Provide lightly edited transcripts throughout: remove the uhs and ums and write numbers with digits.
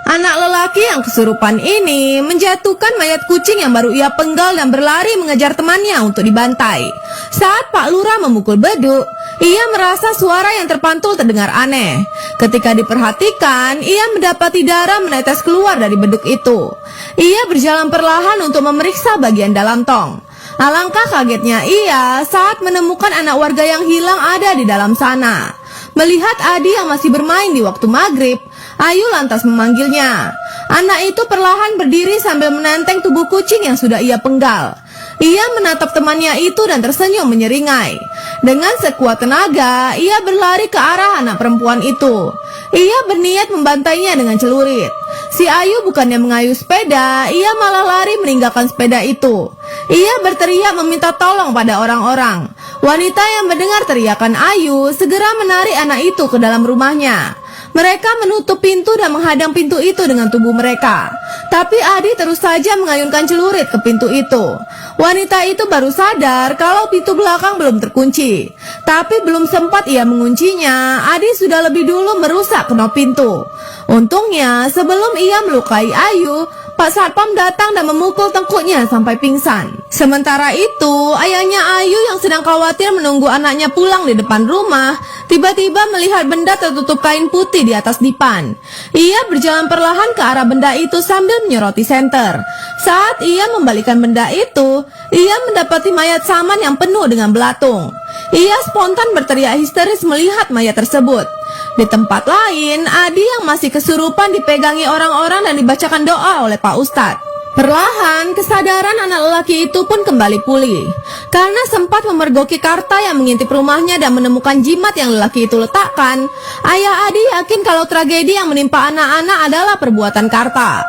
Anak lelaki yang kesurupan ini menjatuhkan mayat kucing yang baru ia penggal dan berlari mengejar temannya untuk dibantai. Saat Pak Lurah memukul beduk, ia merasa suara yang terpantul terdengar aneh. Ketika diperhatikan, ia mendapati darah menetes keluar dari beduk itu. Ia berjalan perlahan untuk memeriksa bagian dalam tong. Alangkah kagetnya ia saat menemukan anak warga yang hilang ada di dalam sana. Melihat Adi yang masih bermain di waktu maghrib, Ayu lantas memanggilnya. Anak itu perlahan berdiri sambil menenteng tubuh kucing yang sudah ia penggal. Ia menatap temannya itu dan tersenyum menyeringai. Dengan sekuat tenaga, ia berlari ke arah anak perempuan itu. Ia berniat membantainya dengan celurit. Si Ayu bukannya mengayuh sepeda, ia malah lari meninggalkan sepeda itu. Ia berteriak meminta tolong pada orang-orang. Wanita yang mendengar teriakan Ayu segera menarik anak itu ke dalam rumahnya. Mereka menutup pintu dan menghadang pintu itu dengan tubuh mereka. Tapi Adi terus saja mengayunkan celurit ke pintu itu. Wanita itu baru sadar kalau pintu belakang belum terkunci. Tapi belum sempat ia menguncinya, Adi sudah lebih dulu merusak knop pintu. Untungnya sebelum ia melukai Ayu, Pak Satpam datang dan memukul tengkuknya sampai pingsan. Sementara itu, ayahnya Ayu yang sedang khawatir menunggu anaknya pulang di depan rumah, tiba-tiba melihat benda tertutup kain putih di atas dipan. Ia berjalan perlahan ke arah benda itu sambil menyoroti senter. Saat ia membalikkan benda itu, ia mendapati mayat saman yang penuh dengan belatung. Ia spontan berteriak histeris melihat mayat tersebut. Di tempat lain, Adi yang masih kesurupan dipegangi orang-orang dan dibacakan doa oleh Pak Ustadz. Perlahan, kesadaran anak lelaki itu pun kembali pulih. Karena sempat memergoki Karta yang mengintip rumahnya dan menemukan jimat yang lelaki itu letakkan, ayah Adi yakin kalau tragedi yang menimpa anak-anak adalah perbuatan Karta.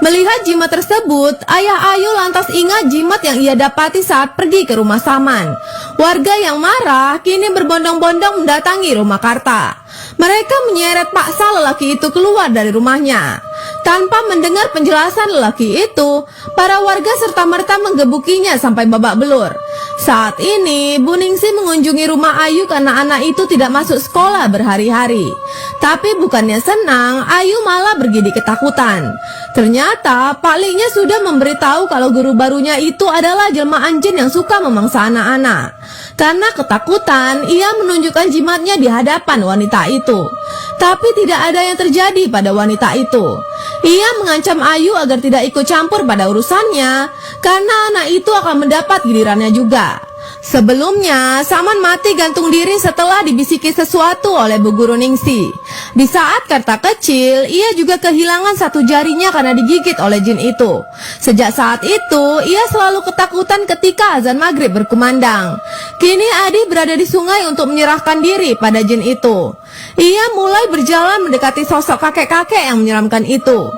Melihat jimat tersebut, ayah Ayu lantas ingat jimat yang ia dapati saat pergi ke rumah Saman. Warga yang marah kini berbondong-bondong mendatangi rumah Karta. Mereka menyeret paksa lelaki itu keluar dari rumahnya. Tanpa mendengar penjelasan lelaki itu, para warga serta-merta menggebukinya sampai babak belur. Saat ini, Bu Ningsih mengunjungi rumah Ayu karena anak itu tidak masuk sekolah berhari-hari. Tapi bukannya senang, Ayu malah bergidik ketakutan. Ternyata Pak Liknya sudah memberitahu kalau guru barunya itu adalah jelmaan jin yang suka memangsa anak-anak. Karena ketakutan, ia menunjukkan jimatnya di hadapan wanita itu. Tapi tidak ada yang terjadi pada wanita itu. Ia mengancam Ayu agar tidak ikut campur pada urusannya, karena anak itu akan mendapat gilirannya juga. Sebelumnya, Saman mati gantung diri setelah dibisiki sesuatu oleh Bu Guru Ningsih. Di saat Karta kecil, ia juga kehilangan satu jarinya karena digigit oleh jin itu. Sejak saat itu, ia selalu ketakutan ketika azan maghrib berkumandang. Kini Adi berada di sungai untuk menyerahkan diri pada jin itu. Ia mulai berjalan mendekati sosok kakek-kakek yang menyeramkan itu.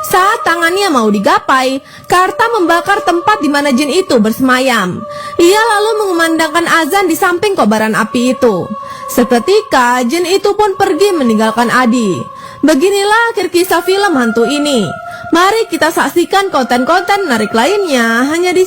Saat tangannya mau digapai, Karta membakar tempat di mana jin itu bersemayam. Ia lalu mengumandangkan azan di samping kobaran api itu. Seketika, jin itu pun pergi meninggalkan Adi. Beginilah akhir kisah film hantu ini. Mari kita saksikan konten-konten menarik lainnya hanya di